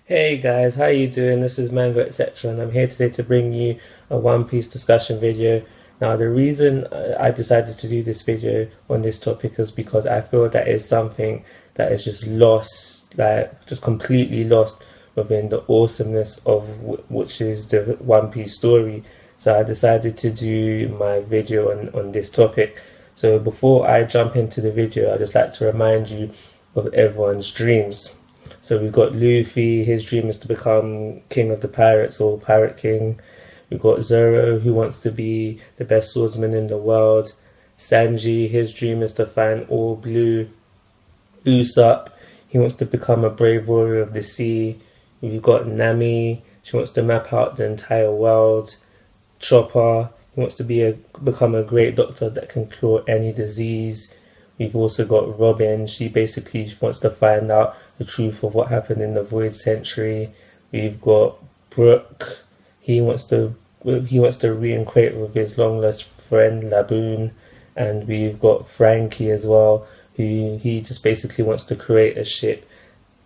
Hey guys, how you doing? This is Manga etc. and I'm here today to bring you a One Piece discussion video. Now the reason I decided to do this video on this topic is because I feel that is something that is just lost, like just completely lost within the awesomeness of which is the One Piece story. So I decided to do my video on this topic. So before I jump into the video, I'd just like to remind you of everyone's dreams. So we've got Luffy, his dream is to become king of the pirates or pirate king. We've got Zoro, who wants to be the best swordsman in the world. Sanji, his dream is to find all blue. Usopp, he wants to become a brave warrior of the sea. We've got Nami, she wants to map out the entire world. Chopper, he wants to become a great doctor that can cure any disease. We've also got Robin, she basically wants to find out the truth of what happened in the Void Century. We've got Brook, he wants to reacquaint with his long lost friend Laboon. And we've got Frankie as well, who he just basically wants to create a ship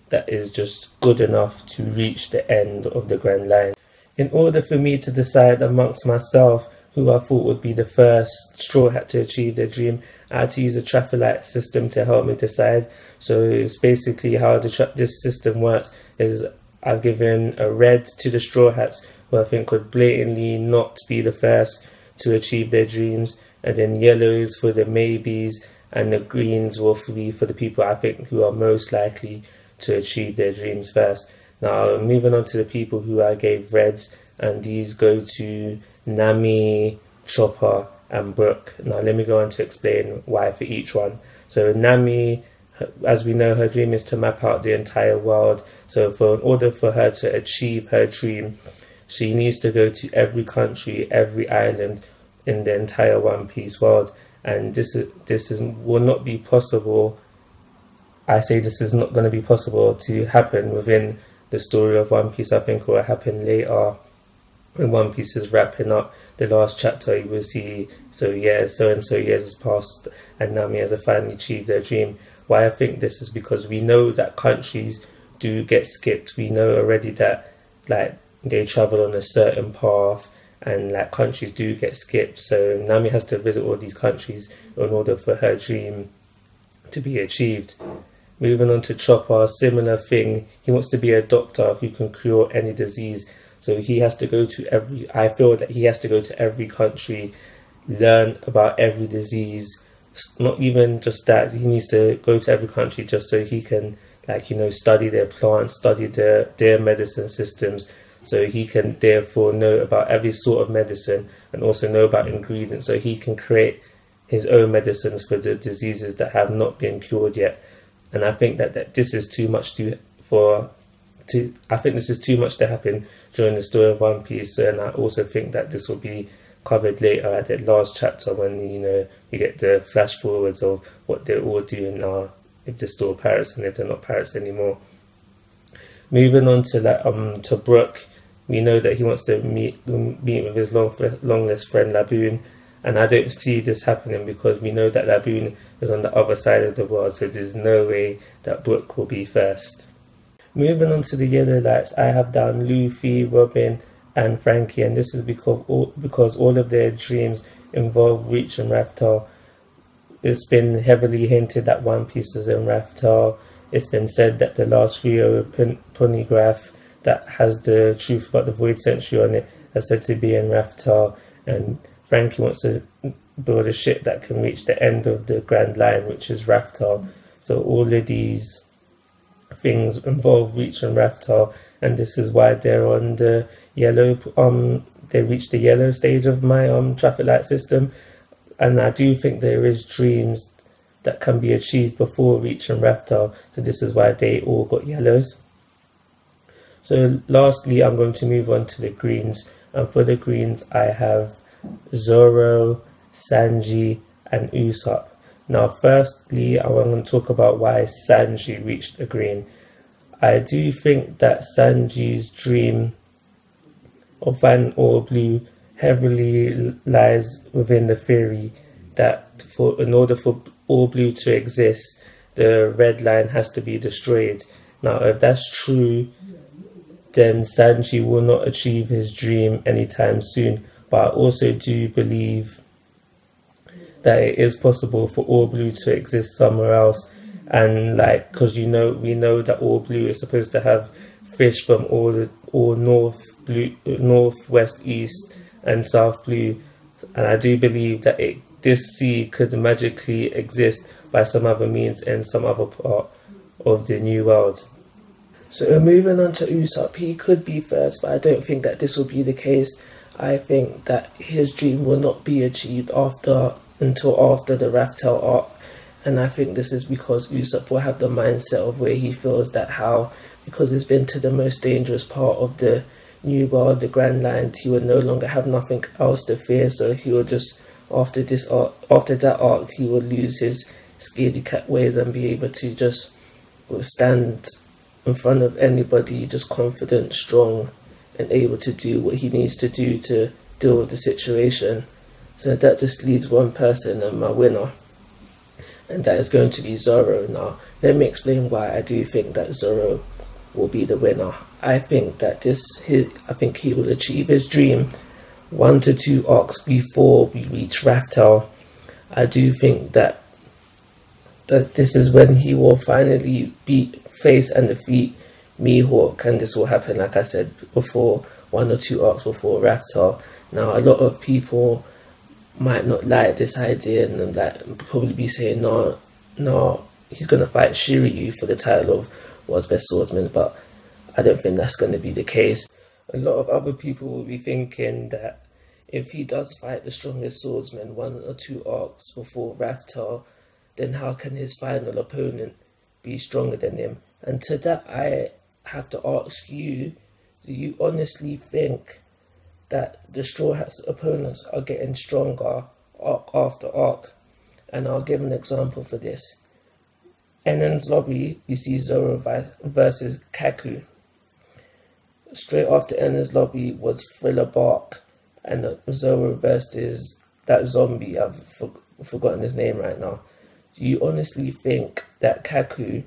that is just good enough to reach the end of the Grand Line. In order for me to decide amongst myself who I thought would be the first Straw Hat to achieve their dream, I had to use a traffic system to help me decide. So it's basically how this system works is I've given a red to the Straw Hats, who I think would blatantly not be the first to achieve their dreams, and then yellows for the maybes, and the greens will be for the people I think who are most likely to achieve their dreams first. Now moving on to the people who I gave reds, and these go to Nami, Chopper and Brook. Now let me go on to explain why for each one. So Nami, as we know, her dream is to map out the entire world. So in order for her to achieve her dream, she needs to go to every country, every island in the entire One Piece world. And this will not be possible. I say this is not going to be possible to happen within the story of One Piece. I think it will happen later. When One Piece is wrapping up the last chapter, you will see so and so years has passed and Nami has finally achieved their dream. Why I think this is because we know that countries do get skipped. We know already that like they travel on a certain path and like countries do get skipped. So Nami has to visit all these countries in order for her dream to be achieved. Moving on to Chopper, similar thing. He wants to be a doctor who can cure any disease. So he has to go to I feel that he has to go to every country, learn about every disease. Not even just that, he needs to go to every country just so he can, like, you know, study their plants, study their medicine systems. So he can therefore know about every sort of medicine and also know about ingredients. So he can create his own medicines for the diseases that have not been cured yet. And I think that this is too much I think this is too much to happen during the story of One Piece, and I also think that this will be covered later at the last chapter when you get the flash forwards of what they're all doing now, if they're still pirates and if they're not pirates anymore. Moving on to Brook, we know that he wants to meet with his long lost friend Laboon, and I don't see this happening because we know that Laboon is on the other side of the world, so there's no way that Brook will be first. Moving on to the yellow lights, I have down Luffy, Robin and Frankie, and this is because all of their dreams involve Reach and Raftel. It's been heavily hinted that One Piece is in Raftel. It's been said that the last Rio Poneglyph that has the truth about the Void Century on it is said to be in Raftel, and Frankie wants to build a ship that can reach the end of the Grand Line, which is Raftel. So all of these things involve Reach and Raftel, and this is why they're on the yellow. They reached the yellow stage of my traffic light system, and I do think there is dreams that can be achieved before Reach and Raftel. So this is why they all got yellows. So lastly, I'm going to move on to the greens, and for the greens, I have Zoro, Sanji, and Usopp. Now, firstly, I want to talk about why Sanji reached the green. I do think that Sanji's dream of finding all blue heavily lies within the theory that in order for all blue to exist, the red line has to be destroyed. Now, if that's true, then Sanji will not achieve his dream anytime soon. But I also do believe that it is possible for All Blue to exist somewhere else. And like, because we know that All Blue is supposed to have fish from all north blue, north, west, east, and south blue. And I do believe that this sea could magically exist by some other means in some other part of the New World. So moving on to Usopp, he could be first, but I don't think that this will be the case. I think that his dream will not be achieved until after the Raftel arc. And I think this is because Usopp will have the mindset of where he feels that because it's been to the most dangerous part of the New World, the Grand Line, he would no longer have nothing else to fear. So he will just, after that arc, he will lose his scaredy cat ways and be able to just stand in front of anybody, just confident, strong, and able to do what he needs to do to deal with the situation. So that just leaves one person and my winner, and that is going to be Zoro. Now, let me explain why I do think that Zoro will be the winner. I think that I think he will achieve his dream 1 to 2 arcs before we reach Raftel. I do think that this is when he will finally face and defeat Mihawk, and this will happen, like I said before, 1 or 2 arcs before Raftel. Now, a lot of people might not like this idea and probably be saying, no, he's going to fight Shiryu for the title of World's Best Swordsman, but I don't think that's going to be the case. A lot of other people will be thinking that if he does fight the strongest swordsman 1 or 2 arcs before Raftel, then how can his final opponent be stronger than him? And to that, I have to ask you, do you honestly think that the Straw Hats opponents are getting stronger arc after arc? And I'll give an example for this. Enen's Lobby, you see Zoro versus Kaku. Straight after Enen's Lobby was Thriller Bark, and Zoro versus that zombie, I've forgotten his name right now. Do you honestly think that Kaku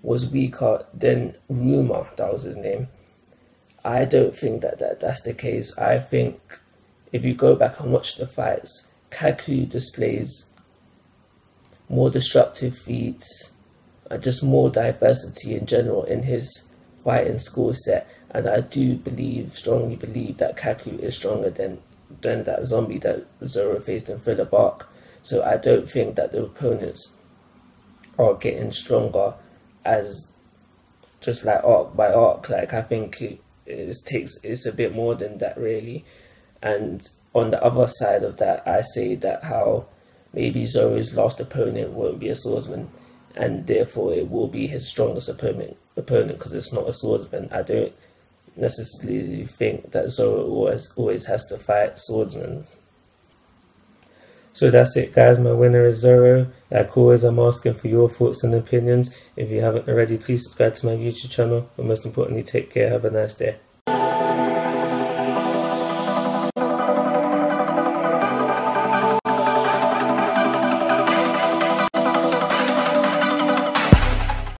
was weaker than Ruma? That was his name. I don't think that's the case. I think if you go back and watch the fights, Kaku displays more destructive feats, just more diversity in general in his fighting skill set. And I do strongly believe that Kaku is stronger than that zombie that Zoro faced in Thriller Bark. So I don't think that the opponents are getting stronger as just like arc by arc. Like, I think it's a bit more than that, really. And on the other side of that, I say that how maybe Zoro's last opponent won't be a swordsman, and therefore it will be his strongest opponent because it's not a swordsman. I don't necessarily think that Zoro always has to fight swordsmen. So that's it, guys. My winner is Zoro. Like always, I'm asking for your thoughts and opinions. If you haven't already, please subscribe to my YouTube channel. But most importantly, take care. Have a nice day.